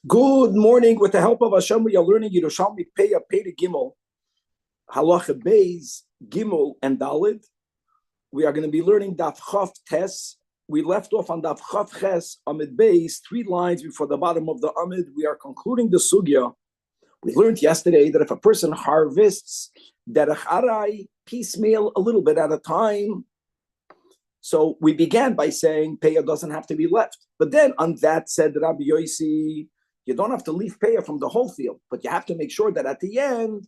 Good morning. With the help of Hashem, we are learning Yerushalmi Peya, Pei Gimel, Halacha Beis, Gimel, and Dalid. We are going to be learning Daf Chav Tes. We left off on Daf Chav Ches, Amid Beis, 3 lines before the bottom of the Amid. We are concluding the Sugya. We learned yesterday that if a person harvests Derech Arai, piecemeal, a little bit at a time, so we began by saying Peya doesn't have to be left. But then on that said Rabbi Yossi, you don't have to leave Peya from the whole field, but you have to make sure that at the end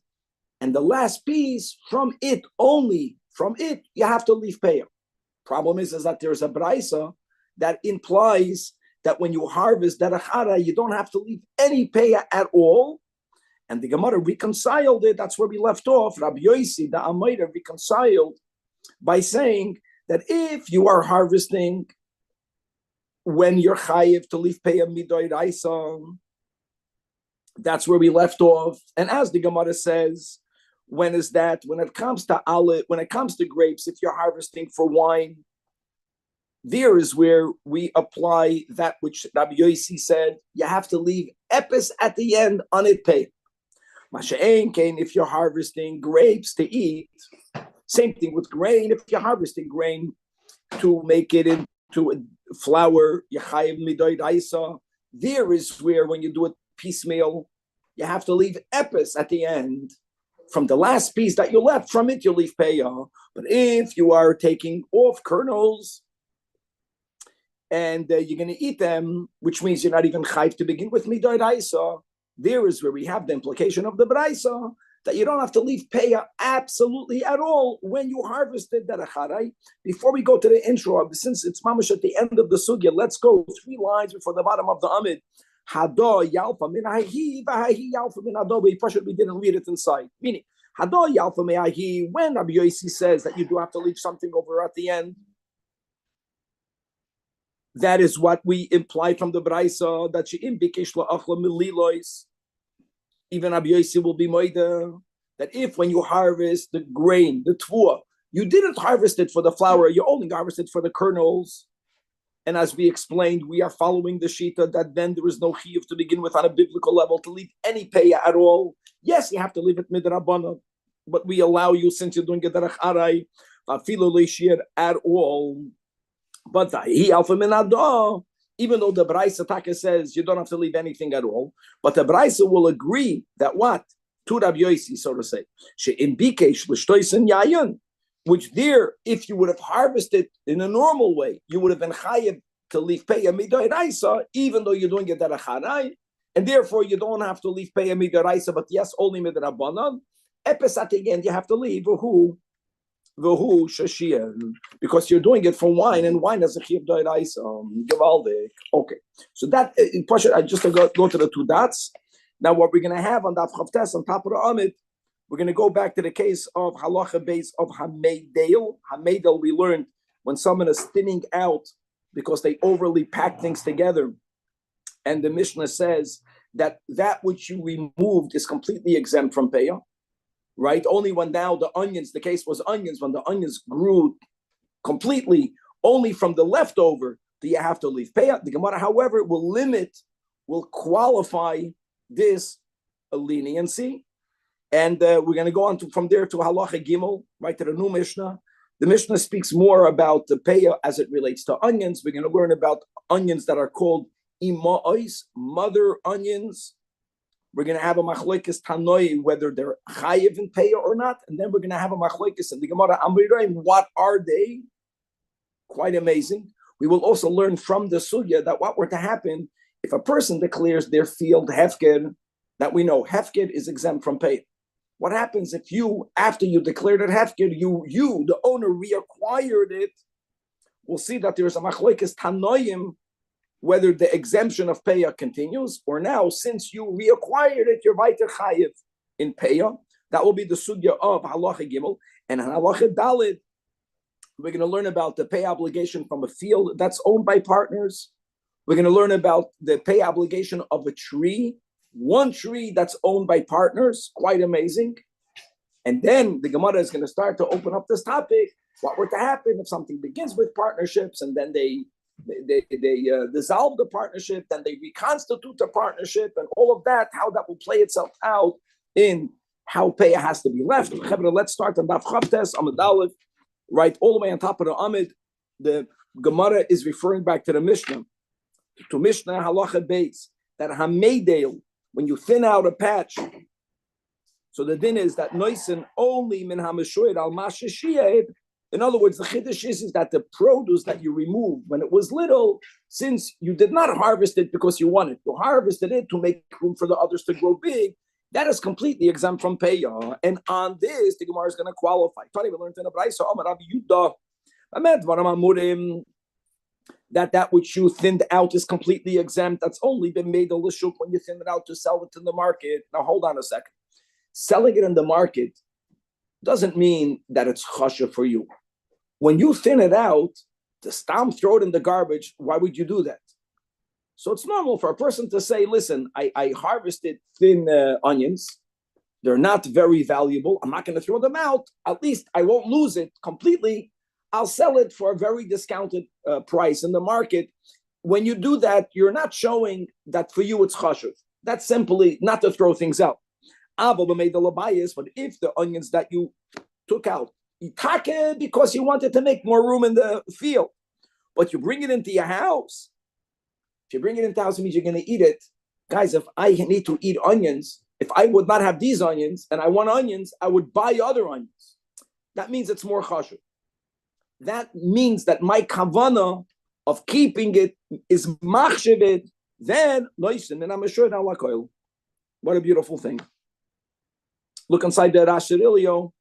and the last piece, from it, only from it, you have to leave Peya. Problem is that there's a Braisa that implies that when you harvest Derech Arai, you don't have to leave any Peya at all. And the Gemara reconciled it. That's where we left off. Rabbi Yossi, the Amayra, reconciled by saying that if you are harvesting when you're chayiv to leave Peya Midoi Raisa, that's where we left off. And as the Gemara says, when is that? When it comes to olive, when it comes to grapes, if you're harvesting for wine, there is where we apply that which Rabbi Yossi said, you have to leave epis at the end on it pay. Masha'en Kain, if you're harvesting grapes to eat, same thing with grain. If you're harvesting grain to make it into a flour, Yechayev Midoi Raisa, there is where when you do it piecemeal, you have to leave epis at the end. From the last piece that you left, from it you leave Peya. But if you are taking off kernels and you're going to eat them, which means you're not even chayiv to begin with Midoi Raisa, there is where we have the implication of the Braisa that you don't have to leave Peya absolutely at all when you harvested Derech Arai. Before we go to the intro, since it's mamash at the end of the sugya, let's go 3 lines before the bottom of the Amid. Hado yalfa min hahi v'hahi yalfa min hado. We didn't read it inside. Meaning, hado yalfa min hahi. When Rabbi Yossi says that you do have to leave something over at the end, that is what we imply from the Braisa that she imbikesh la'achla mililois. Even Rabbi Yossi will be moida that if when you harvest the grain, the tvua, you didn't harvest it for the flour, you only harvested for the kernels. And as we explained, we are following the shita that then there is no chiyuv to begin with on a biblical level to leave any peya at all. Yes, you have to leave it midrabana, but we allow you, since you're doing it derech arai, afilu leishir at all. But he alpha minado, even though the Braisa Taka says you don't have to leave anything at all, but the Braisa will agree that what? To Rabbi Yossi, so to say. Which there, if you would have harvested in a normal way, you would have been chayiv to leave Peya Midoi Raisa, even though you're doing it derech harai, and therefore you don't have to leave Peya Midoi Raisa, but yes, only midrabanan. Epes at the end, you have to leave who shashir, because you're doing it for wine, and wine has a chiyuv d'oraisa. Gevaldik. Okay, so that I just go to the 2 dots. Now, what we're going to have on Daf Chav Tes on top of the Amid, we're going to go back to the case of halacha base of hameidel. Hameidel, we learned when someone is thinning out because they overly pack things together, and the Mishnah says that which you removed is completely exempt from peya. Right? Only when now the onions, the case was onions, when the onions grew completely, only from the leftover do you have to leave peya. The Gemara, however, will qualify this leniency. And we're going to go on from there to Halacha Gimel, right, to the new Mishnah. The Mishnah speaks more about the peya as it relates to onions. We're going to learn about onions that are called ima'os, mother onions. We're going to have a machlokes tanoi whether they're chayiv in peya or not, and then we're going to have a machlokes in the Gemara Amriraim. What are they? Quite amazing. We will also learn from the sugya that what were to happen if a person declares their field hefker, that we know hefker is exempt from peya. What happens if you, after you declared it hefker, you the owner reacquired it? We'll see that there's a machlokes tanoim whether the exemption of peya continues, or now, since you reacquired it, you're weiter chayiv in peya. That will be the sugya of halacha gimel. And halacha dalid, we're going to learn about the pay obligation from a field that's owned by partners. We're going to learn about the pay obligation of a tree, one tree that's owned by partners. Quite amazing. And then the Gemara is going to start to open up this topic. What were to happen if something begins with partnerships and then they They dissolve the partnership, then they reconstitute the partnership, and all of that, how that will play itself out in how Peah has to be left. Let's start on Daf Chavtes Amud Aleph, right all the way on top of the Amid. The Gemara is referring back to the Mishnah, to Mishnah Halacha Beis, that Hameidel, when you thin out a patch, so the din is that Noisen only min Hamashoyed al Mashashiyed. In other words, the chiddush is that the produce that you removed when it was little, since you did not harvest it because you wanted, you harvested it to make room for the others to grow big, that is completely exempt from payah. And on this, the Gemara is going to qualify. We learned in the Brayso, that which you thinned out is completely exempt. That's only been made a lishuk when you thin it out to sell it in the market. Now, hold on a second. Selling it in the market doesn't mean that it's chasha for you. When you thin it out, to throw it in the garbage, why would you do that? So it's normal for a person to say, listen, I harvested thin onions. They're not very valuable. I'm not going to throw them out. At least I won't lose it completely. I'll sell it for a very discounted price in the market. When you do that, you're not showing that for you it's chashuv. That's simply not to throw things out. But if the onions that you took out, because you wanted to make more room in the field, but you bring it into your house, if you bring it into the house, it means you're going to eat it. Guys, if I need to eat onions, if I would not have these onions and I want onions, I would buy other onions. That means it's more chashuv. That means that my kavana of keeping it is machshaved, then loisin, and I'm assured Allah koil. What a beautiful thing. Look inside the Rashirilio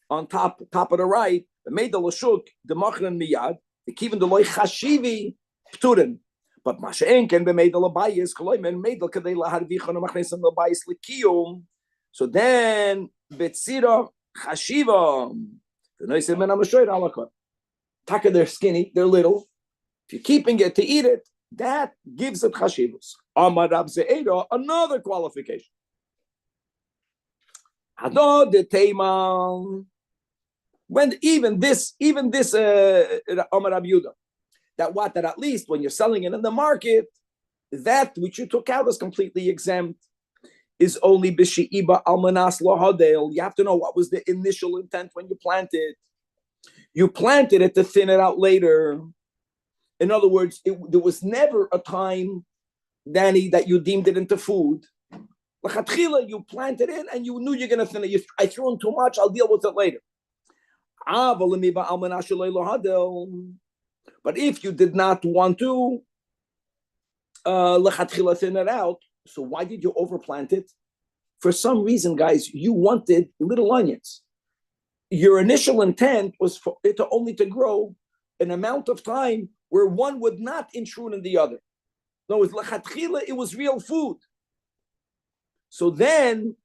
on top of the right. The made the lashuk, the machran miyad, the kivin the loy chashivi pturin. But Masha'en can be made the labayis, koloimen made the kadei laharvichon machnes and labayis likiyum. So then betzira chashiva. The noise men I'm assured Allah koil. Taka, they're skinny, they're little. If you're keeping it to eat it, that gives it chashivus. Amar Rab Ze'eda, another qualification. When even this Amar Rab Yudah, that at least when you're selling it in the market, that which you took out is completely exempt, is only b'she'iba almanas lahadel. You have to know what was the initial intent when you planted. You planted it to thin it out later. In other words, there was never a time, Danny, that you deemed it into food. You planted it and you knew you're going to thin it. I threw in too much, I'll deal with it later. But if you did not want to thin it out, so why did you overplant it? For some reason, guys, you wanted little onions. Your initial intent was for it to only to grow an amount of time where one would not intrude in the other. No, it was real food. So then,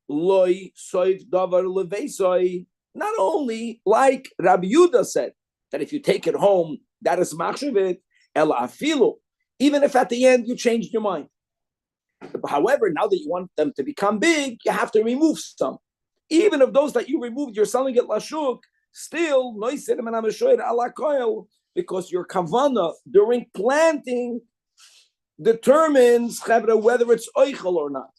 loy soif davar leveisoi, not only like Rabbi Yudah said, that if you take it home, that is machshavit, ela afilu, even if at the end you changed your mind. However, now that you want them to become big, you have to remove some. Even if those that you removed, you're selling it lashuk, still, because your kavana during planting determines whether it's oichel or not.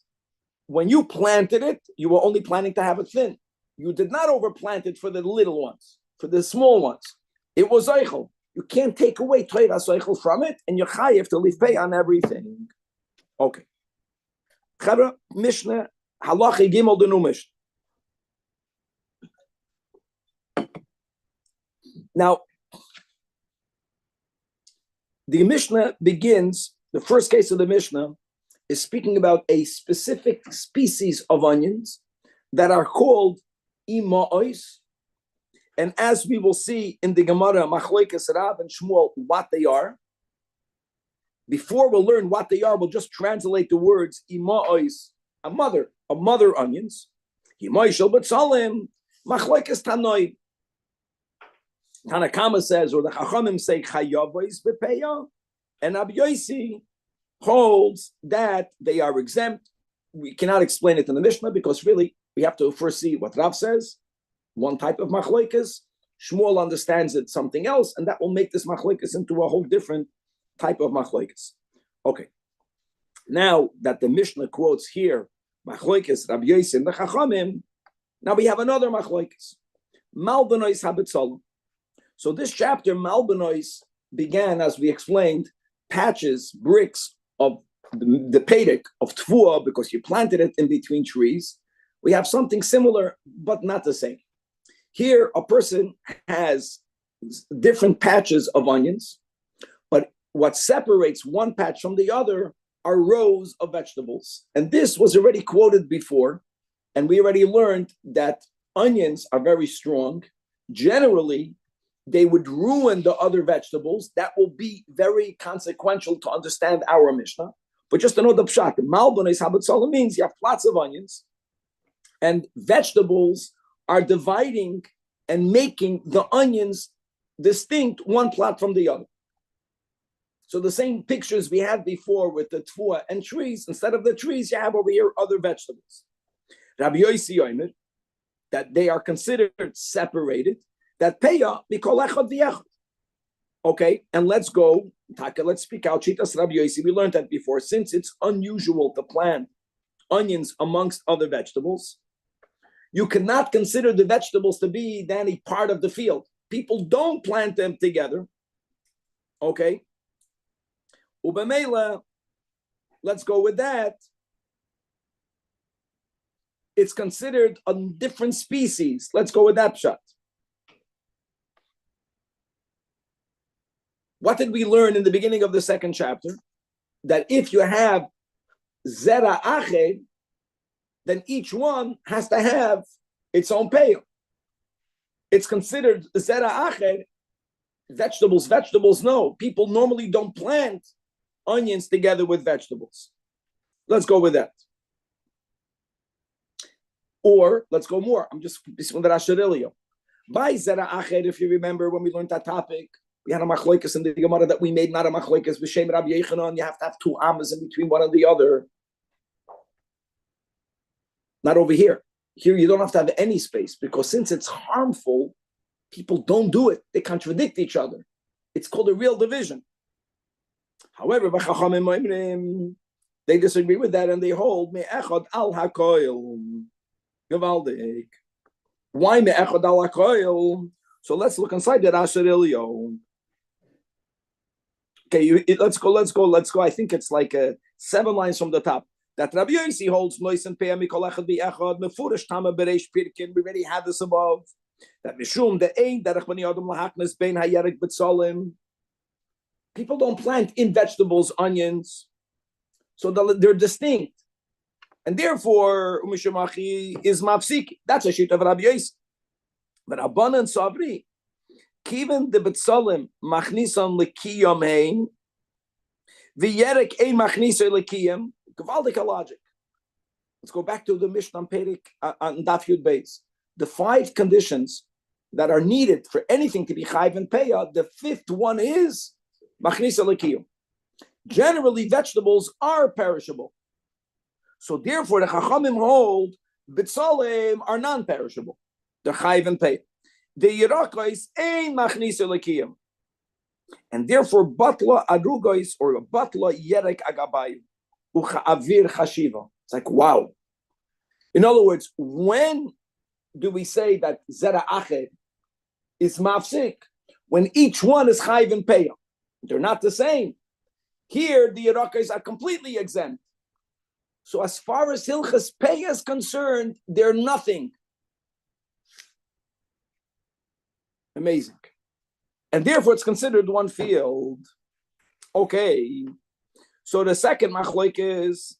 When you planted it, you were only planning to have it thin. You did not overplant it for the little ones, for the small ones. It was oichel. You can't take away toivas oichel from it, and you're chayiv to leave pay on everything. Okay. Mishnah, halacha gimel the new Mishnah. Now, the Mishnah begins, the first case of the Mishnah is speaking about a specific species of onions that are called ima'os. And as we will see in the Gemara, Machlokes Rav and Shmuel, what they are. Before we'll learn what they are, we'll just translate the words ima'os, a mother onions. Ima'ishel b'tzalim, Machlokes Tanoi. Tanakama says, or the Chachamim say, Chayavois b'peya, and Rabbi Yosi holds that they are exempt. We cannot explain it in the Mishnah because really we have to first see what Rav says, one type of machlokes. Shmuel understands it something else, and that will make this machlokes into a whole different type of machlokes. Okay. Now that the Mishnah quotes here machlokes Rabbi Yossi and the Chachamim, now we have another machlokes. Malbenois habitzalim. So this chapter, Malbenois, began, as we explained, patches, bricks of the pedic of tfuah, because you planted it in between trees. We have something similar, but not the same. Here, a person has different patches of onions, but what separates one patch from the other are rows of vegetables. And this was already quoted before, and we already learned that onions are very strong. Generally, they would ruin the other vegetables. That will be very consequential to understand our Mishnah. But just to know the pshat, Malbonis Habitzalim means you have plots of onions, and vegetables are dividing and making the onions distinct one plot from the other. So the same pictures we had before with the tfuah and trees, instead of the trees, you have over here other vegetables. Rabbi Yossi Yomer, that they are considered separated, that peya mikol echad v'echad. Okay, and let's go, let's speak out. Shitas Rabbi Yossi, we learned that before. Since it's unusual to plant onions amongst other vegetables, you cannot consider the vegetables to be then a part of the field. People don't plant them together. Okay. Ubamela, let's go with that. It's considered a different species. Let's go with that shot. What did we learn in the beginning of the second chapter? That if you have zera ached, then each one has to have its own payah. It's considered zera ached. Vegetables, no. People normally don't plant onions together with vegetables. Let's go with that. Or let's go more. I'm just by zera ached. If you remember when we learned that topic, we had a machlokes in the Gemara that we made, not a machlokes b'shem Rabbi Yechanan. You have to have two amas in between one and the other. Not over here. Here you don't have to have any space, because since it's harmful, people don't do it. They contradict each other. It's called a real division. However, they disagree with that and they hold me'echad al hakoil. Gevaldik. Why me'echad al hakoil? So let's look inside that Asher Elio. Okay, let's go. I think it's like 7 lines from the top. That Rabbi Yossi holds nois and peah mikol echad bi'echad mefurish tama bereish pirkin. We already had this above. That mishum the ein derech bani adam lahaknes bein hayerek betzalim. People don't plant in vegetables onions, so they're distinct, and therefore umishamachi is mafsiki. That's a sheet of Rabbi Yossi. But Abban and Sabri, kiven the betzalim machnisan lekiyam hein, v'yerek ein machnisa lekiyam. Gewaldige logic. Let's go back to the Mishnah on Perek on Daf Yud Beis. The 5 conditions that are needed for anything to be chayv and peah. The 5th one is machnisa lekiyam. Generally, vegetables are perishable, so therefore the Chachamim hold betzalim are non-perishable. They're chayv and peah. The Yerakos ein machnisa lekiyam, and therefore batla adrugos or batla yerek agabayim. It's like, wow. In other words, when do we say that zera ached is mafsik? When each one is chayv and peah. They're not the same. Here, the Yerakos are completely exempt. So as far as hilchas peah is concerned, they're nothing. Amazing. And therefore, it's considered one field. Okay. So the second machlok is,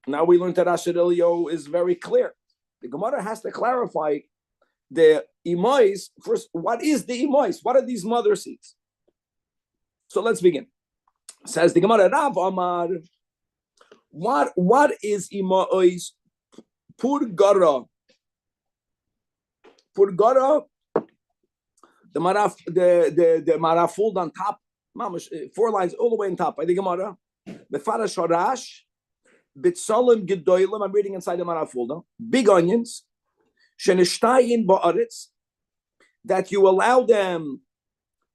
now we learned that Asher Elio is very clear. The Gemara has to clarify the imois. First, what is the imois? What are these mother seeds? So let's begin. Says the Gemara, Rav Amar, what is imois? Purgara. Purgara, the marafuld on top, 4 lines all the way on top by the Gemara. Befarash harash, bitzalim gedoylim. I'm reading inside the marafulda. Big onions, shenishtayin ba'aretz, that you allow them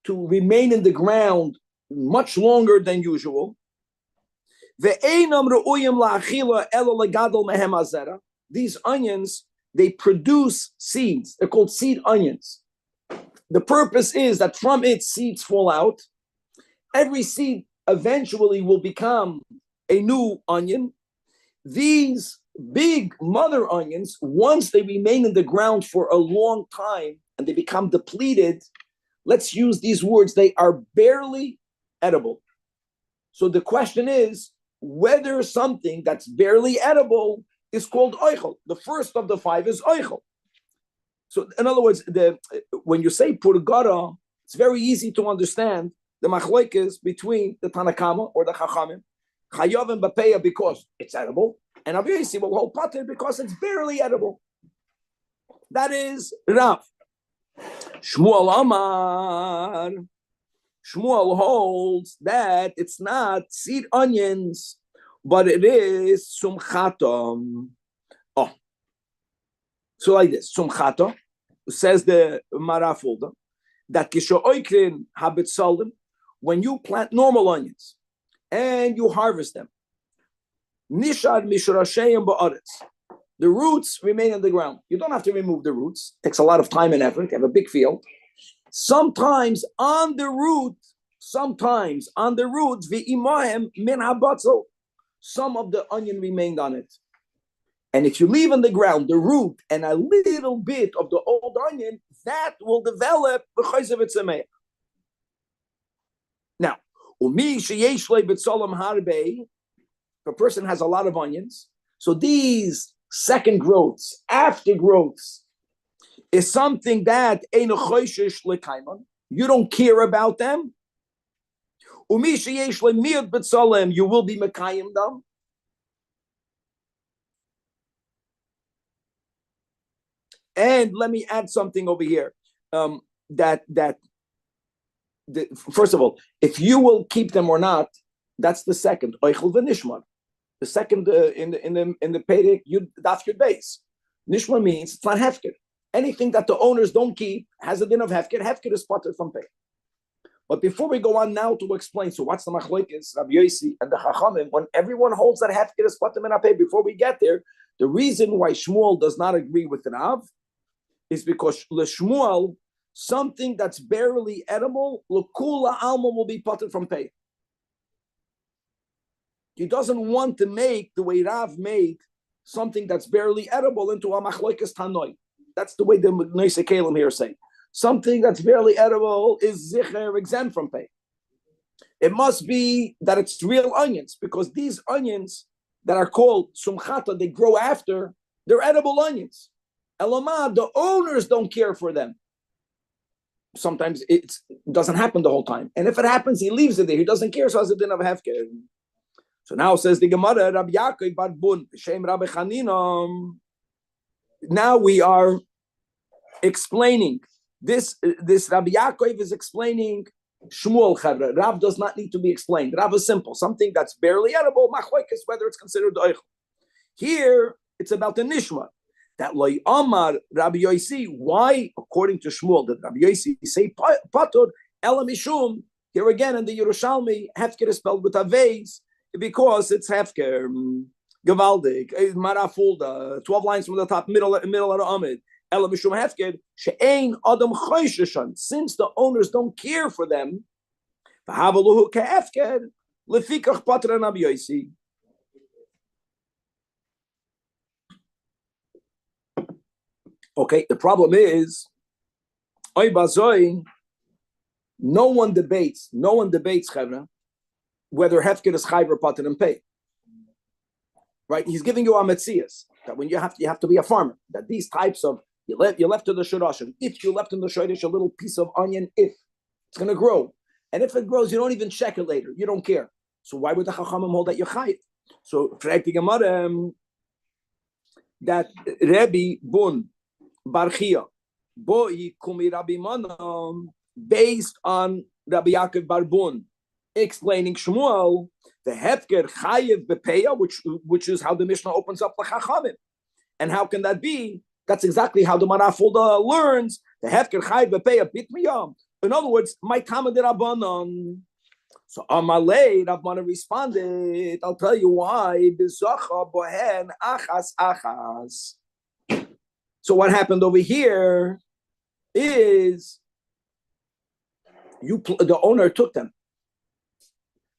to remain in the ground much longer than usual. These onions, they produce seeds. They're called seed onions. The purpose is that from it, seeds fall out. Every seed eventually will become a new onion. These big mother onions, once they remain in the ground for a long time and they become depleted, let's use these words, they are barely edible. So the question is whether something that's barely edible is called oichel. The first of the five is oichel. So in other words, when you say purgara, it's very easy to understand the machlokes between the Tanakama or the Chachamim, chayavim b'peya because it's edible, and Rabbi Yossi will hold pater because it's barely edible. That is Rav. Shmuel Amar. Shmuel holds that it's not seed onions, but it is sumchatom. Oh, so like this, sumchato, says the Marafulda, that kishoikrin habitzalim, when you plant normal onions and you harvest them, nishad mishorasheim ba'aretz, the roots remain in the ground. You don't have to remove the roots. It takes a lot of time and effort. You have a big field. Sometimes on the root, v'imahem min habatzel, some of the onion remained on it. And if you leave in the ground the root and a little bit of the old onion, that will develop b'chayzev etzameach. Now, if a person has a lot of onions, so these second growths, after growths, is something that you don't care about them. You will be mekayim them. And let me add something over here. First of all, if you will keep them or not, that's the second. Oichel v'nishmar. The second in the Perek Yud Daf Yud Beis. Nishmar means it's not hefker. Anything that the owners don't keep has a din of hefker. Hefker is spotted from pay. But before we go on now to explain, so what's the machlokes, Rabbi Yossi and the Chachamim, when everyone holds that hefker is spotted in pay, before we get there, the reason why Shmuel does not agree with Rav is because l'Shmuel, something that's barely edible, l'kula alma will be potted from pay. He doesn't want to make the way Rav made something that's barely edible into a machlokes tanoi. That's the way the Noise Kalim here say. Something that's barely edible is zicher exempt from pay. It must be that it's real onions, because these onions that are called sumchata, they grow after, they're edible onions. Elamah, the owners don't care for them. Sometimes it doesn't happen the whole time. And if it happens, he leaves it there. He doesn't care, so has it didn't have hefker. So now says the Gemara, Rabbi Yaakov bar Bun, Shem Rabbi Chanina. Now we are explaining this Rabbi Yaakov is explaining Shmuel Chavra. Rav does not need to be explained. Rav is simple. Something that's barely edible, machlokes, whether it's considered oichel. Here, it's about the nishma. That loy amar Rabbi Yossi. Why, according to Shmuel, did Rabbi Yossi say patur ela mishum? Here again in the Yerushalmi, hefker is spelled with a vase because it's hefker. Gavaldik, Marafulda, 12 lines from the top, middle of the Amid. Ela mishum hefker she'ein adam chosheshan. Since the owners don't care for them, v'havaluhu kehefker lefikach patur Rabbi Yossi. Okay, the problem is, no one debates, Chavra, whether hefker is chayv or pater and pay. Right? He's giving you a metzias that when you have to be a farmer. That these types of you left to the shorashim. If you left in the shoresh a little piece of onion, if it's going to grow, and if it grows, you don't even check it later. You don't care. So why would the chachamim hold that you're chayv? So fragt die Gemara that Rabbi Bun Barchia, Boi Kumi Rabbi Manam, based on Rabbi Yaakov Barbun, explaining Shmuel, the Hefker Chayev Bepeya, which is how the Mishnah opens up the Chachamim. And how can that be? That's exactly how the Marafulda learns. The Hefker Chayev Bepeya Bit Miyam. In other words, my Tama de Rabbanon, So Amalei, Rav Mana responded, I'll tell you why. Bizacha bohen achas achas. So what happened over here is the owner took them.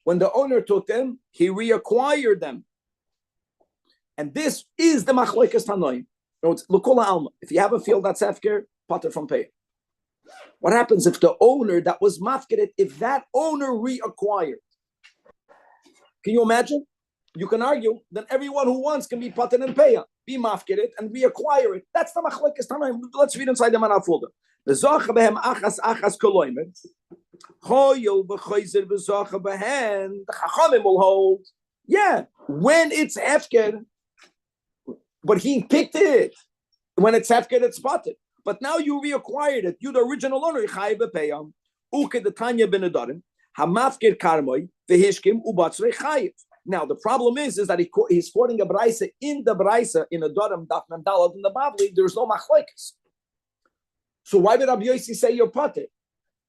When the owner took them, he reacquired them. And this is the machlokes tanoim. If you have a field that's hefker, potter from pay. What happens if the owner that was mafkeret, if that owner reacquired? Can you imagine? You can argue that everyone who wants can be potter and pay, be mafkeret and reacquire it. That's the machlokes tanoim. Let's read inside the manaf folder. The Zajac behem achas achas koloimet. Hoyel b'choizer b'Zajac behem. The chachamim will hold. Yeah, when it's hefker, but he picked it. When it's hefker, it's spotted. But now you reacquired it. You, the original owner, chayiv b'peyam. Uke the Tanya ben Adarim. Hamafker karmoi v'hishkim ubatzrei chayiv. Now the problem is that he's quoting a brayse in the brayse in Adarim daf memdalad in the Babli. There's no machlokes. So why did Rabbi Yossi say you're potter?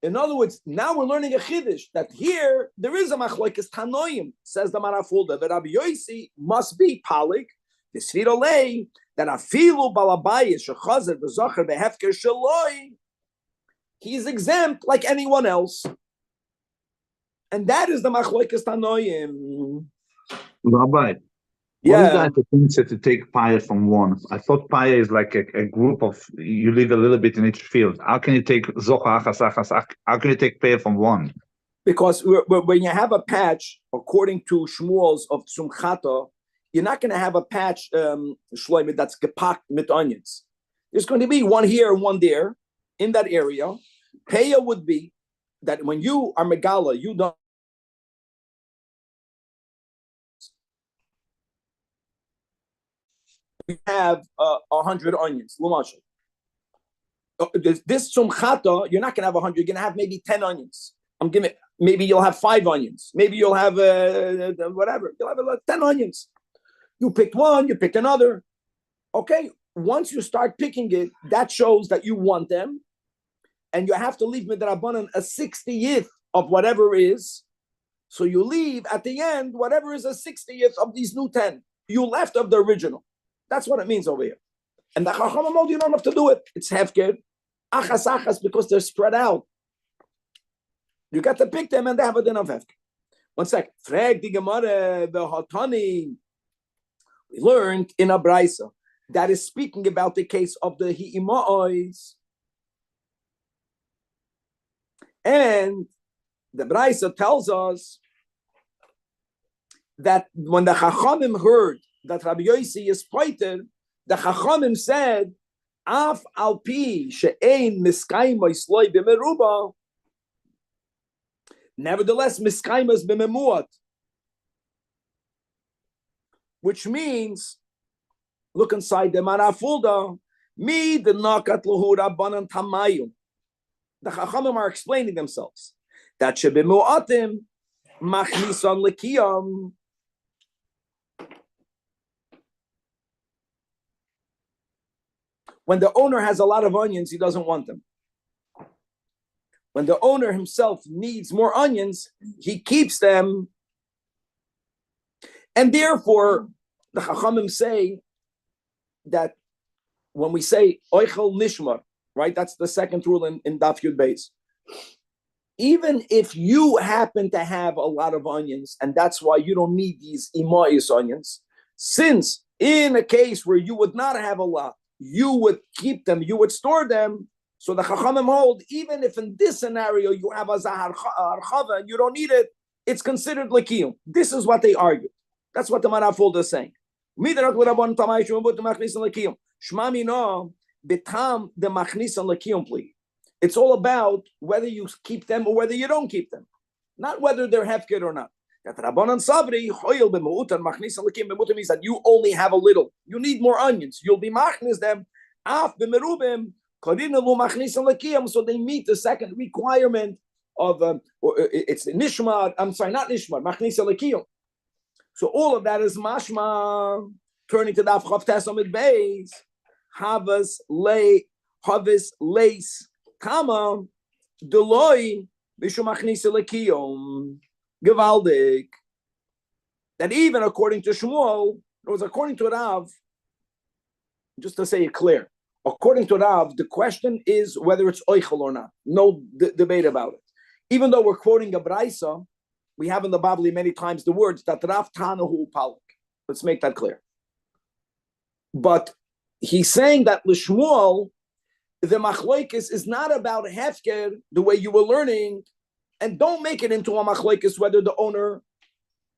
In other words, now we're learning a chiddush that here there is a machlokes tanoim, says the Marafulda, but Rabbi Yossi must be palik. The Sfirolei that afilu balabayis shechazer v'zacher behefker shaloi, he's exempt like anyone else, and that is the machlokes tanoim. Rabbi, what is that potential to take paya from one? I thought paya is like a group of, you live a little bit in each field. How can you take zocha achas achas? How can you take paya from one? Because when you have a patch, according to Shmuel's of Tzumchata, you're not going to have a patch, shloimeh, that's gepakt with onions. There's going to be one here and one there in that area. Paya would be that when you are megala, you don't. You have 100 onions. This tzumchata, you're not going to have 100. You're going to have maybe 10 onions. Maybe you'll have 5 onions. Maybe you'll have whatever. You'll have 10 onions. You picked one, you picked another. Okay, once you start picking it, that shows that you want them. And you have to leave midrabanan a 60th of whatever is. So you leave at the end, whatever is a 60th of these new 10. You left of the original. That's what it means over here. And the chachamim, you don't have to do it. It's hefker, achas achas, because they're spread out. You got to pick them and they have a din of hefker. One sec. Frag the Gemara, the Hatani. We learned in a brayso that is speaking about the case of the hi'ima'os. And the brayso tells us that when the chachamim heard that Rabbi Yossi is poiter, the chachamim said, "Af al pi she'ein miskayma isloi b'meruba." Nevertheless, miskaymas b'memuat, which means, look inside the Marafulda, mi the nakat lahu rabbanan tamayum. The chachamim are explaining themselves that shebemuatim machnisan lekiyam. When the owner has a lot of onions, he doesn't want them. When the owner himself needs more onions, he keeps them. And therefore, the Chachamim say that when we say Oichel Nishmar, right, that's the second rule in Daf Yud Beis. Even if you happen to have a lot of onions, and that's why you don't need these Imayis onions, since in a case where you would not have a lot, you would keep them, you would store them. So the Chachamim hold, even if in this scenario you have a Zahar Archava and you don't need it, it's considered Lekiyum. This is what they argue. That's what the Marafulda is saying. It's all about whether you keep them or whether you don't keep them. Not whether they're hefker or not. That Rabbanan Sabri, Hoyel b'mu'utan machnisan lekim b'mu'utan means that you only have a little. You need more onions. You'll be machnis them. Af b'merubim, korinalu machnisan lekim. So they meet the second requirement of, it's nishmar, I'm sorry, not nishmar, machnisan lekim. So all of that is mashma. Turning to the Chav Tesamid Beis, Havas Leis, Kama, Deloi, Bishum Machnisa Lekiyom. Gewaldig. That even according to Shmuel, it was according to Rav, just to say it clear, according to Rav, the question is whether it's oichel or not. No debate about it. Even though we're quoting a Braisa, we have in the Babli many times the words that Rav Tanahu Palik. Let's make that clear. But he's saying that L'Shmuel, the machloikis is not about hefker, the way you were learning, and don't make it into a machloikis whether the owner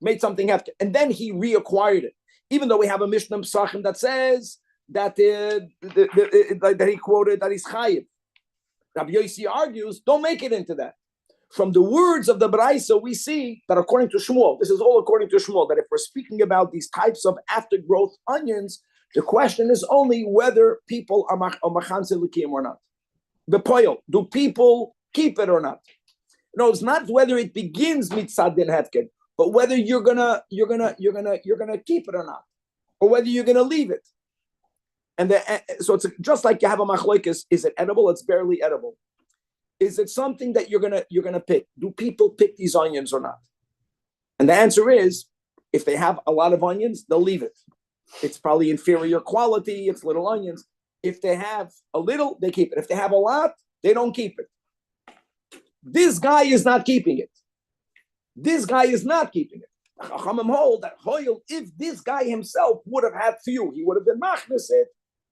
made something hefker. And then he reacquired it. Even though we have a Mishnah Pesachim that says that that he quoted that he's chayiv. Rabbi Yossi argues, don't make it into that. From the words of the Braisa, we see that according to Shmuel, this is all according to Shmuel, that if we're speaking about these types of aftergrowth onions, the question is only whether people are machanse l'kiyum or not. Bepoil, do people keep it or not? No, it's not whether it begins mitzad din hefker, but whether you're gonna keep it or not, or whether you're gonna leave it. And so it's just like you have a machlokes. Is it edible? It's barely edible. Is it something that you're gonna pick? Do people pick these onions or not? And the answer is, if they have a lot of onions, they'll leave it. It's probably inferior quality. It's little onions. If they have a little, they keep it. If they have a lot, they don't keep it. This guy is not keeping it. This guy is not keeping it. Chachamim hold that if this guy himself would have had few, he would have been machnes it.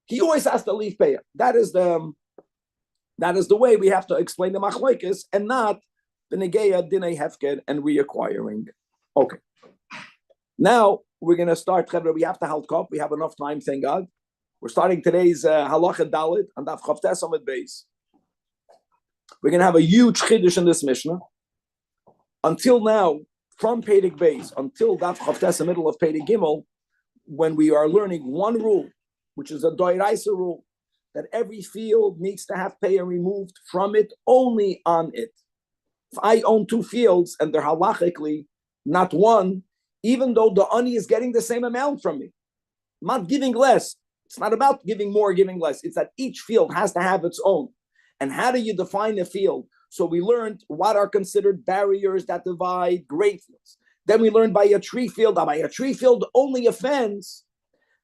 He always has to leave payah. That is the way we have to explain the machlokes, and not the negeya dinei hefker and reacquiring. Okay. Now we're going to start. We have to halt kop. We have enough time, thank God. We're starting today's halacha dalit and daf chavtes amid beis. We're going to have a huge chiddush in this Mishnah. Until now, from Peirik Beis until daf chavtes, the middle of Peirik Gimel, when we are learning one rule, which is a doiraisa rule, that every field needs to have payah removed from it, only on it. If I own two fields and they're halachically not one, even though the ani is getting the same amount from me, I'm not giving less. It's not about giving more, giving less. It's that each field has to have its own. And how do you define a field? So we learned what are considered barriers that divide grain fields. Then we learned by a tree field only a fence.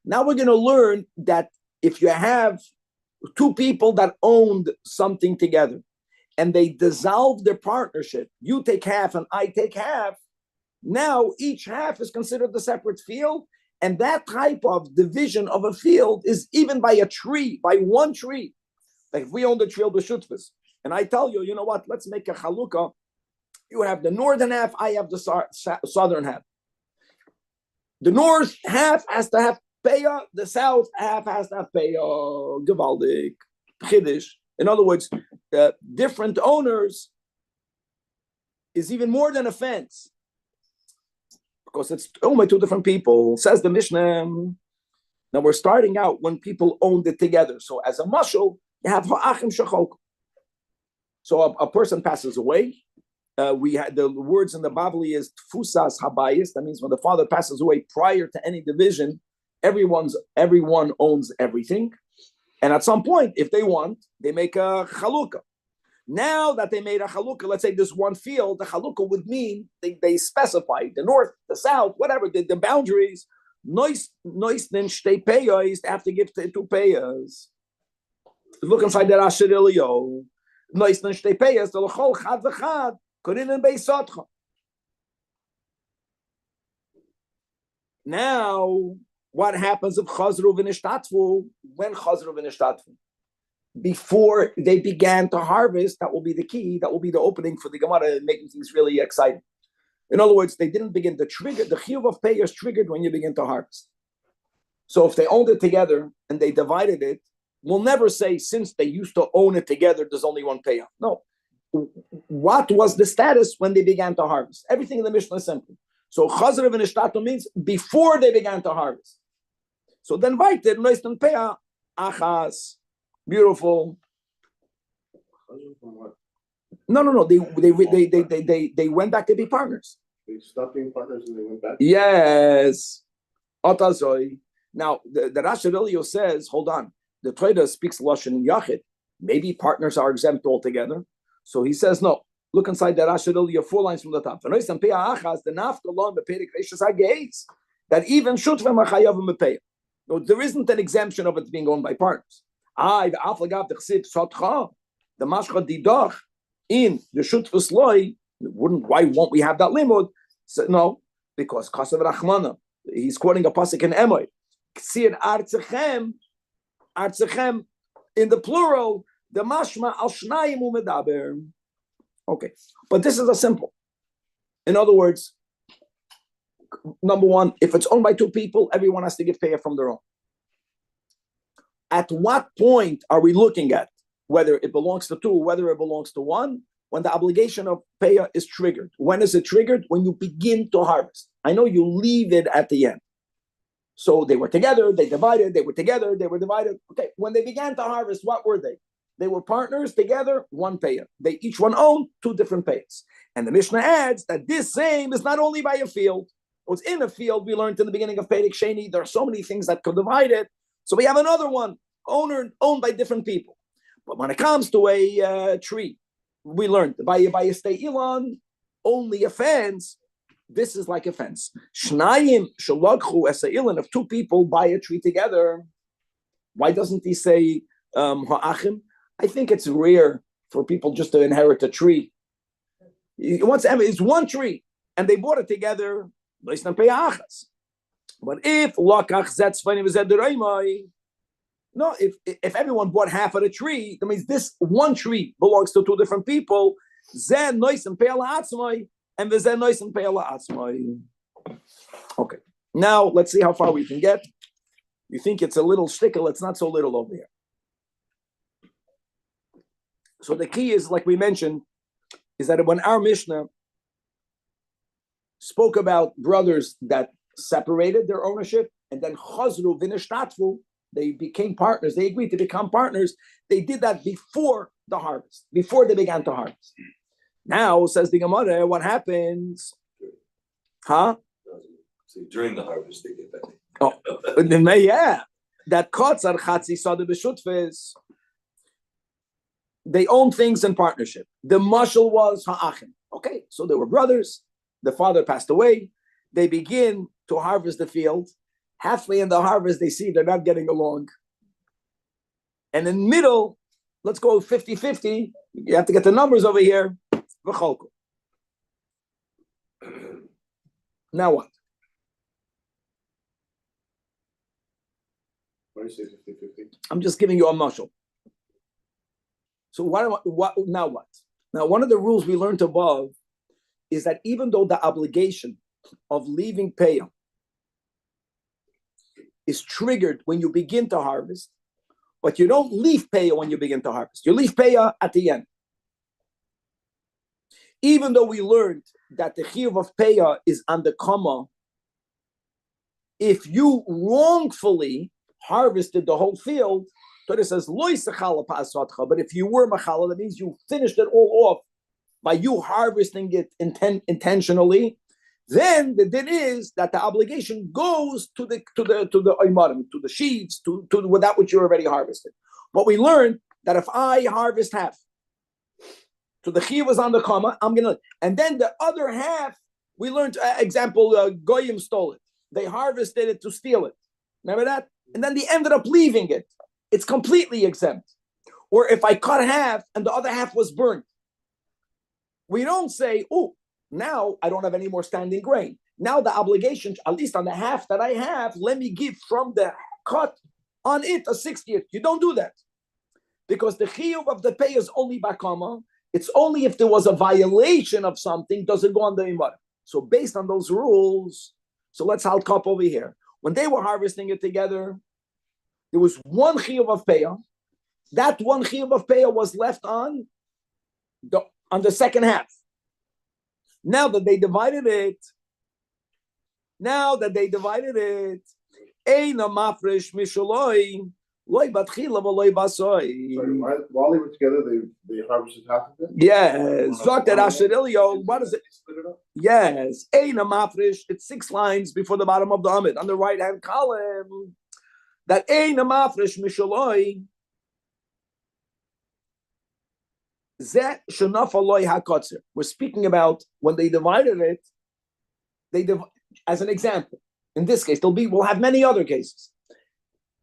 Now we're going to learn that if you have two people that owned something together and they dissolve their partnership, you take half and I take half, now each half is considered a separate field. And that type of division of a field is even by a tree, by one tree. Like if we own the tree of the Shutfas, and I tell you, you know what, let's make a chalukah. You have the northern half, I have the southern half. The north half has to have payah, the south half has to have payah, gewaldig, chiddush. In other words, different owners is even more than a fence, because it's only two different people. Says the Mishnah. Now we're starting out when people owned it together. So as a mashal, you have ha'achim shachok. So a person passes away. We had the words in the Babli is tfusas habayis. That means when the father passes away prior to any division, everyone owns everything. And at some point, if they want, they make a chalukah. Now that they made a chalukah, let's say this one field, the chalukah would mean they specify the north, the south, whatever, the boundaries. Nois then shtei payos, they have to give two payos. Look inside the Rashi Elio. Nois then shtei payos, the l'chol chad v'chad, korin and beisotcha. Now, what happens if chazru v'nishtatfu? When chazru v'nishtatfu? Before they began to harvest, that will be the key, that will be the opening for the Gemara, making things really exciting. In other words, they didn't begin to trigger, the chiyuv of payah is triggered when you begin to harvest. So if they owned it together and they divided it, we'll never say since they used to own it together, there's only one payah. No. What was the status when they began to harvest? Everything in the Mishnah is simple. So chazar v'nishtatu means before they began to harvest. So then weiter, noisten payah, achas, beautiful. No. They went back to be partners. They stopped being partners and they went back. Yes. Otazoi. Now the Rashi Elio says, hold on. The Torah speaks lashon yachid. Maybe partners are exempt altogether. So he says no. Look inside the Rashidil, you have 4 lines from the top. That even Shutvim are Chayavim Mepeyah. No, there isn't an exemption of it being owned by partners. The Mashcha Didach in the Shutfus Loi, why won't we have that limud? So, no, because Kasav Rachmana, he's quoting a pasuk in Emoy. Ksir Artzechem, in the plural, the Mashma al Shnayim umedaber. Okay, but this is a simple. In other words, number one, if it's owned by 2 people, everyone has to give payah from their own. At what point are we looking at whether it belongs to 2, whether it belongs to 1? When the obligation of payah is triggered. When is it triggered? When you begin to harvest. I know you leave it at the end. So they were together, they divided, they were together, they were divided. Okay, when they began to harvest, what were they? They were partners together, 1 payah. They each one owned 2 different payahs. And the Mishnah adds that this same is not only by a field. It's in a field. We learned in the beginning of Perek Sheni, there are so many things that could divide it. So we have another one, owned by different people. But when it comes to a tree, we learned by a state Elon, only a fence. This is like a fence. Shnayim shalagchu as a Elon, if 2 people buy a tree together, why doesn't he say ha'achim? I think it's rare for people just to inherit a tree. It's 1 tree, and they bought it together. But if no, if everyone bought half of the tree, that means this 1 tree belongs to 2 different people. Okay, now let's see how far we can get. You think it's a little shtickle, it's not so little over here. So the key is, like we mentioned, is that when our Mishnah spoke about brothers that separated their ownership and then chazru v'nishtatfu, they became partners. They agreed to become partners. They did that before the harvest, before they began to harvest. Now, says the Gemara, what happens? Huh? So during the harvest, they get back. Oh, yeah. That kotzar chatzi sada b'shutfes. They own things in partnership. The mashal was ha'achim. Okay, so they were brothers. The father passed away. They begin to harvest the field. Halfway in the harvest, they see they're not getting along. And in the middle, let's go 50-50. You have to get the numbers over here. Now what? Why do you say 50-50? I'm just giving you a mashal. So what? Now what? Now, one of the rules we learned above is that even though the obligation of leaving payah is triggered when you begin to harvest, but you don't leave payah when you begin to harvest. You leave payah at the end. Even though we learned that the chiyuv of payah is on the comma, if you wrongfully harvested the whole field, Torah says, but if you were machala, that means you finished it all off by you harvesting it intentionally. Then the din is that the obligation goes to the oimarim, to the sheaves, to that which you already harvested. But we learned that if I harvest half, so the chiyuv was on the comma, I'm gonna, and then the other half, we learned example, goyim stole it. They harvested it to steal it. Remember that? And then they ended up leaving it. It's completely exempt. Or if I cut half and the other half was burnt, we don't say, oh, now I don't have any more standing grain. Now the obligation, at least on the half that I have, let me give from the cut on it a 60th. You don't do that. Because the chiyuv of the pay is only bakama. It's only if there was a violation of something, does it go on the imar. So based on those rules, so let's halt cup over here. When they were harvesting it together, there was 1 chiyuv of payah. That 1 chiyuv of payah was left on the second half. Now that they divided it, Eina mafresh mishaloi, loy batchila v'loy basoi. While they were together, they harvested half of it? Yes. Zok Asherilio, what is it? Split it up? Yes. Eina mafresh, it's 6 lines before the bottom of the Amid, on the right-hand column. That Eina mafresh mishaloi, We're speaking about when they divided it. As an example. In this case, we'll have many other cases.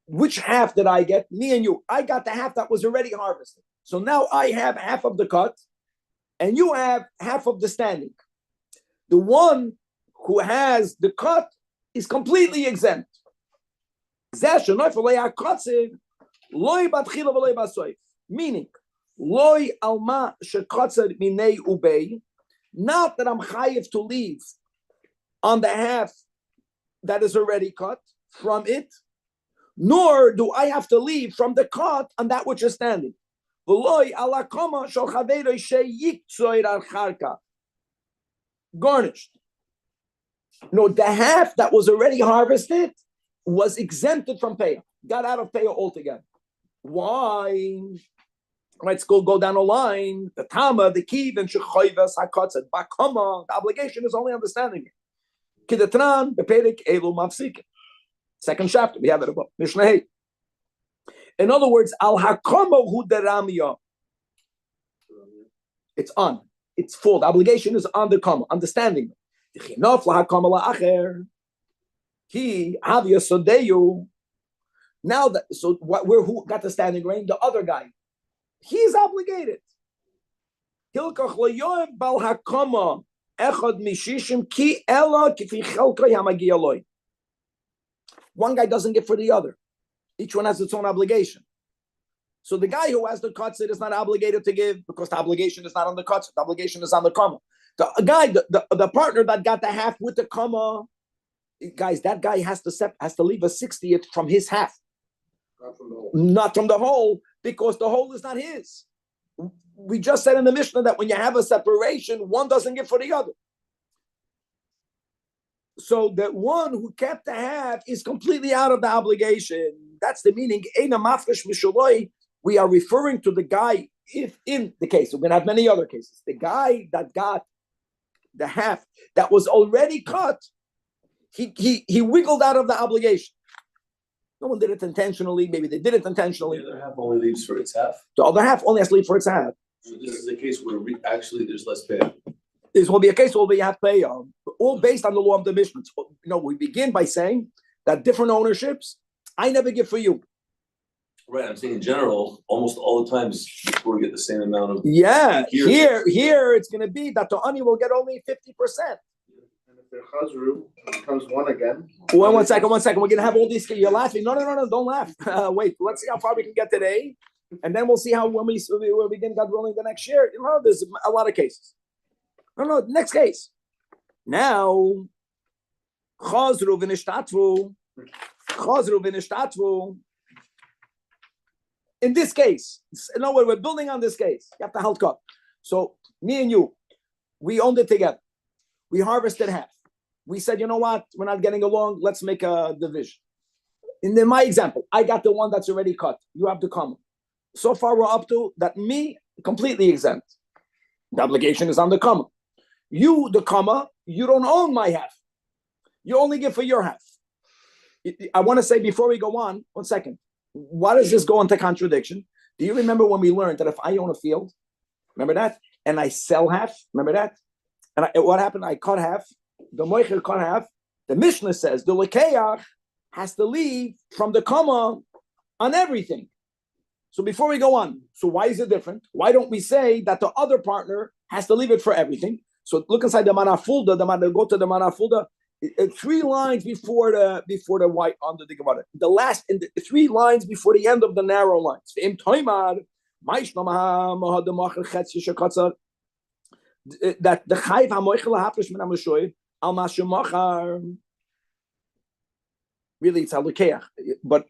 Which half did I get? Me and you. I got the half that was already harvested. So now I have half of the cut, and you have half of the standing. The one who has the cut is completely exempt. Meaning, loy alma shekatzer minei ubei, not that I'm chayiv to leave on the half that is already cut from it, nor do I have to leave from the cut on that which is standing. Garnished. No, the half that was already harvested was exempted from pay. Got out of pay altogether. Why? Let's go down the line. The Tama, the Kiv, and Shechoivas HaKotzet. Bakama, the obligation is only understanding it. Kidetran, Beperik, Elu Mafsik. Second chapter, we have it above. Mishnah Hey. In other words, Al Hakama Hu Deramiya. It's on. It's full. The obligation is on the Kama, understanding it. Now that who got the standing grain? The other guy. He's obligated. One guy doesn't get for the other. Each one has its own obligation. So the guy who has the katzir is not obligated to give because the obligation is not on the katzir. The obligation is on the kama. The partner that got the half with the kama, guys, that guy has to leave a 60th from his half. Not from the whole, because the whole is not his. We just said in the Mishnah that when you have a separation, one doesn't give for the other. So that one who kept the half is completely out of the obligation. That's the meaning. We are referring to the guy, if in the case, we're going to have many other cases. The guy that got the half that was already cut, he wiggled out of the obligation. No one did it intentionally. Maybe they did it intentionally. The other half only leaves for its half. The other half only has to leave for its half. So this is a case where actually there's less pay. This will be a case where we have pay, all based on the law of the Mishnah. We begin by saying that different ownerships, I never give for you. Right, I'm saying in general, almost all the times before we get the same amount of. Yeah, here it's going to be that the ani will get only 50%. And if they're chazru, it becomes one again. One second. We're going to have all these. You're laughing. No, don't laugh. Wait, let's see how far we can get today. And then we'll see how when we begin God willing the next year. There's a lot of cases. No, next case. Now, chazru v'nishtatvu. In this case, we're building on this case. You have to hold cut. So me and you, we owned it together. We harvested half. We said, you know what? We're not getting along. Let's make a division. In my example, I got the one that's already cut. You have the comma. So far, we're up to that me completely exempt. The obligation is on the comma. You, the comma, you don't own my half. You only give for your half. I want to say before we go on, 1 second. Why does this go into contradiction? Do you remember when we learned that if I own a field, remember that, and I sell half, remember that? And what happened? I cut half. The moicher cut half. The Mishnah says the lekeach has to leave from the comma on everything. So before we go on, so why is it different? Why don't we say that the other partner has to leave it for everything? So look inside the manafulda. Go to the manafulda. 3 lines before the white under the Gemara. The last in the 3 lines before the end of the narrow lines. That the chayv hamoichel hafish min hamashoy al mashemachar. Really, it's halukeach, but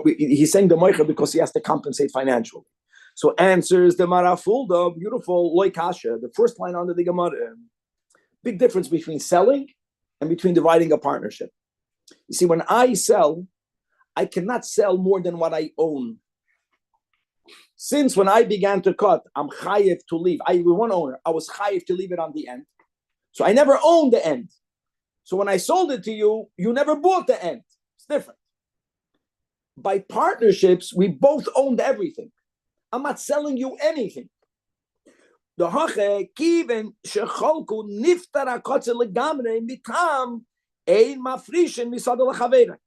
he's saying the moichel because he has to compensate financially. So answers the marafulda, beautiful loy kasha. The first line under the Gemara. Big difference between selling and between dividing a partnership. You see, when I sell, I cannot sell more than what I own. Since when I began to cut, I'm chayiv to leave. I was one owner. I was chayiv to leave it on the end. So I never owned the end. So when I sold it to you, you never bought the end. It's different. By partnerships, we both owned everything. I'm not selling you anything. The hache kiven shecholku niftara kotze legamre mitam ein mafrishin misad lechavera.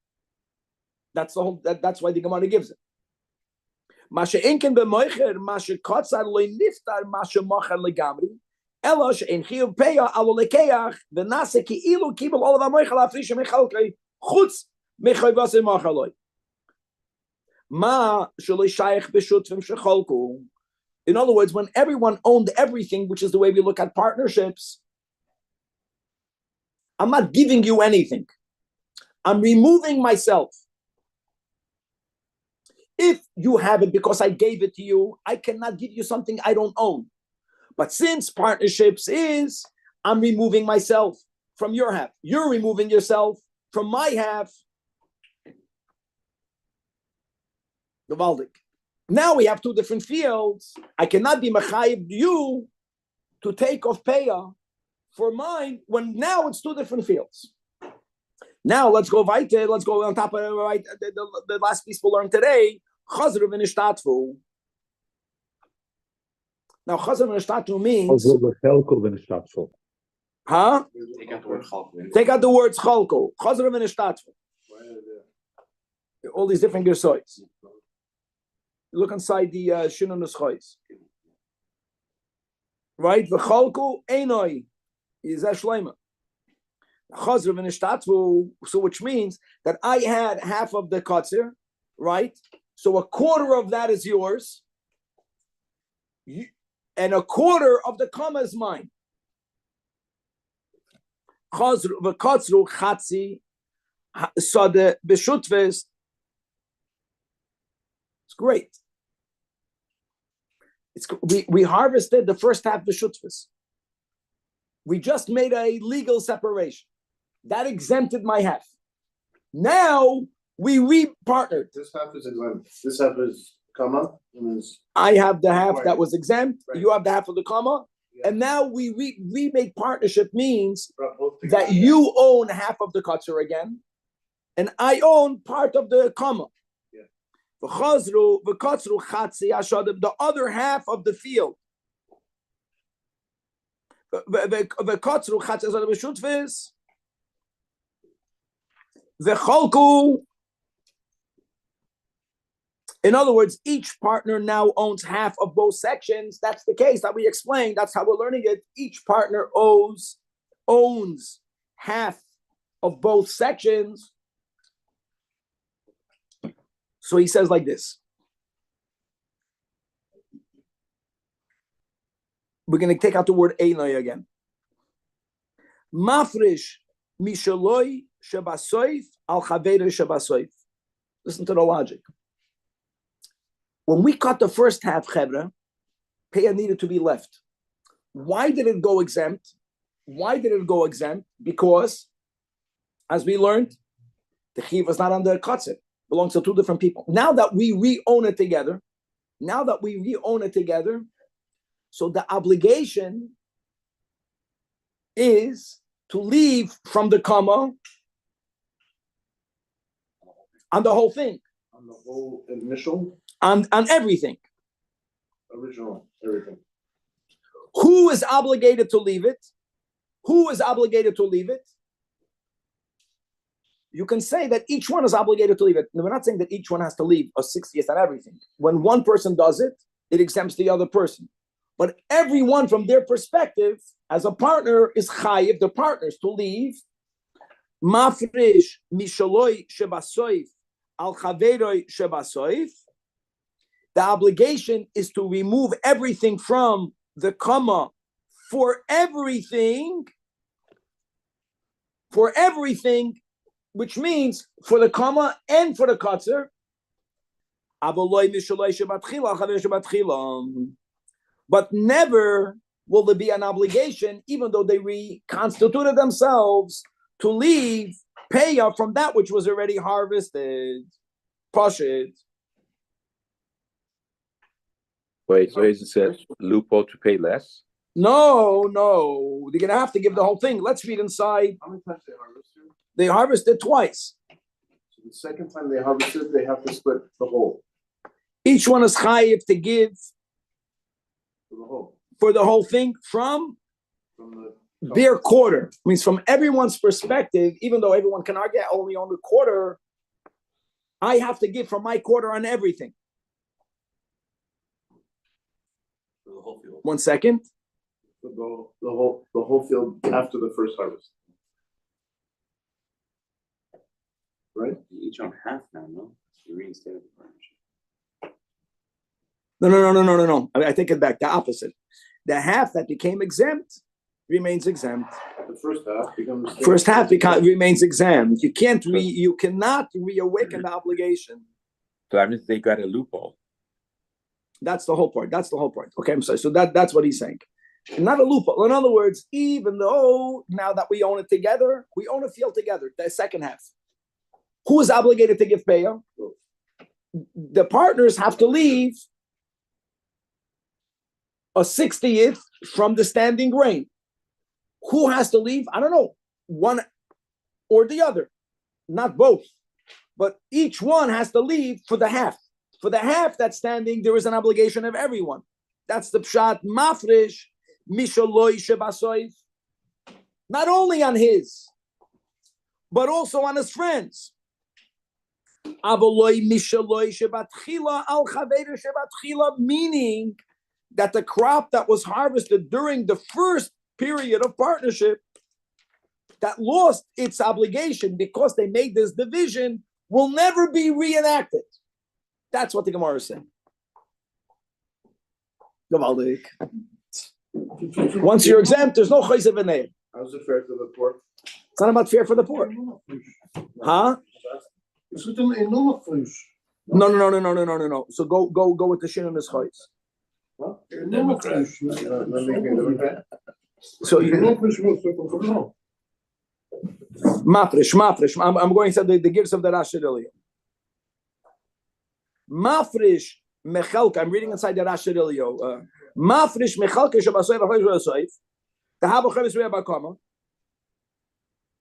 That's the whole. That's why the Gemara gives it. Mashe inken b'moicher mashe kotzar loy niftar mashe mocher legamri. Elosh ein chiyuv peya alo lekeach v'nase ki ilu kibel olav amoicher lafrishin mechalkei chutz mechavase mocher loy. Ma shaloi shayich b'shutvim shecholku. In other words, when everyone owned everything, which is the way we look at partnerships, I'm not giving you anything. I'm removing myself. If you have it because I gave it to you, I cannot give you something I don't own. But since partnerships is, I'm removing myself from your half. You're removing yourself from my half. The Valdik. Now we have two different fields. I cannot be mechayiv you to take off payah for mine when now it's two different fields. Now let's go weiter. Let's go on top of the last piece we learned today. Chazru v'nishtatfu. Now chazru v'nishtatfu means. Huh? Take out the word chalku. Take out the words chalku. Chazru v'nishtatfu. All these different gersois. Look inside the Shinun Nuschois. Right? V'chalku einoi is Shleima. Chazru v'nishtatfu, so which means that I had half of the kotzer, right? So a quarter of that is yours, and a quarter of the comma is mine. Chazru v'kotzru chatzi, so the b'shutves. It's great. We harvested the first half b'shutves. We just made a legal separation. That exempted my half. Now we re-partnered. This half is exempt. This half is comma. I have the half that was exempt. Right. You have the half of the comma. Yeah. And now we made partnership means that you own half of the kotzer again, and I own part of the comma. The other half of the field. In other words, each partner now owns half of both sections. That's the case that we explained. That's how we're learning it. Each partner owns half of both sections. So he says like this. We're going to take out the word einoi again. Mafrish mishaloi shebasoif al chaveru shebasoif. Listen to the logic. When we cut the first half chevra, payah needed to be left. Why did it go exempt? Because, as we learned, the chiv was not under kotzer. Belongs to two different people. Now that we re-own it together, so the obligation is to leave from the comma on the whole thing. On the whole initial? On everything. Original, everything. Who is obligated to leave it? You can say that each one is obligated to leave it. No, we're not saying that each one has to leave a 60th on everything. When one person does it, it exempts the other person. But everyone from their perspective, as a partner, is chayiv, the partners, to leave. Mafresh mishaloi shebasoif al chaveroi shebasoif. The obligation is to remove everything from the comma for everything, which means for the comma and for the kotzer. But never will there be an obligation, even though they reconstituted themselves, to leave payah from that which was already harvested. Pashit. Wait, so is it a loophole to pay less? No. They're going to have to give the whole thing. Let's read inside. How many times they harvested? They harvested twice. So the second time they harvested, they have to split the whole. Each one is chayiv to give For the whole. for the whole thing from the their quarter. Means from everyone's perspective, even though everyone can argue only on the quarter, I have to give from my quarter on everything. For the whole field. 1 second. the whole field after the first harvest. Right? You each own half now, no? You reinstated the partnership. No. I take it back. The opposite. The half that became exempt remains exempt. The First half remains exempt. You cannot reawaken the obligation. So that means they got a loophole. That's the whole point. Okay, I'm sorry. So that's what he's saying. Not a loophole. In other words, even though now that we own it together, we own a field together, the second half. Who is obligated to give payout? The partners have to leave a 60th from the standing grain. Who has to leave? I don't know. One or the other, not both. But each one has to leave for the half. For the half that's standing, there is an obligation of everyone. That's the pshat mafresh mishaloi shebasoif. Not only on his, but also on his friends. Avoloi mishaloi shebatchila al chaveru shebatchila, meaning that the crop that was harvested during the first period of partnership that lost its obligation because they made this division will never be reenacted. That's what the Gemara is saying. Once you're exempt, there's no chayzev v'neir. How's it fair to the poor? It's not about fair for the poor. Huh? No. So go with the shin and the chayz. So mafresh. I'm going to say the gifts of the Rashi earlier. Mafresh mechalka. I'm reading inside the Rashi earlier. Mafresh mechalka shabasoy v'chayiv to have a chavis re'abakama,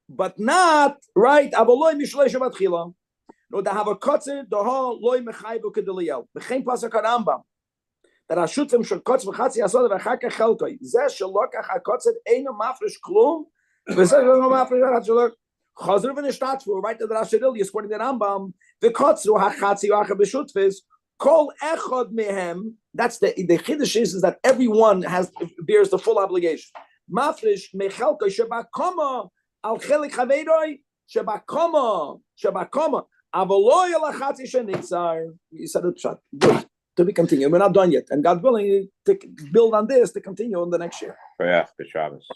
but not right. Avoloi mishlei shabatchila. No, to have a kotzer doha loy mechayvu kedeliel. B'chein pasuk Rambam. That Ashutfim shel kotz v'chatzi asod v'chaka chelkoi. Zeh shelokach hakotzer eino mafresh klum. V'zeh no mafresh shelok. Chazer v'nishtatfu. Right to the Rashi earlier, according to the Rambam, the kotzer hachatzi v'acha b'shutfis. Kol echad mehem. That's the chiddush is that everyone bears the full obligation. Mafresh mechelka shebakoma al chelik chaveiroi shebakoma. Avoloi alachatzi shenitzar. You said it pshat. Good. To be continued. We're not done yet, and God willing, to build on this to continue in the next year. For Shabbos.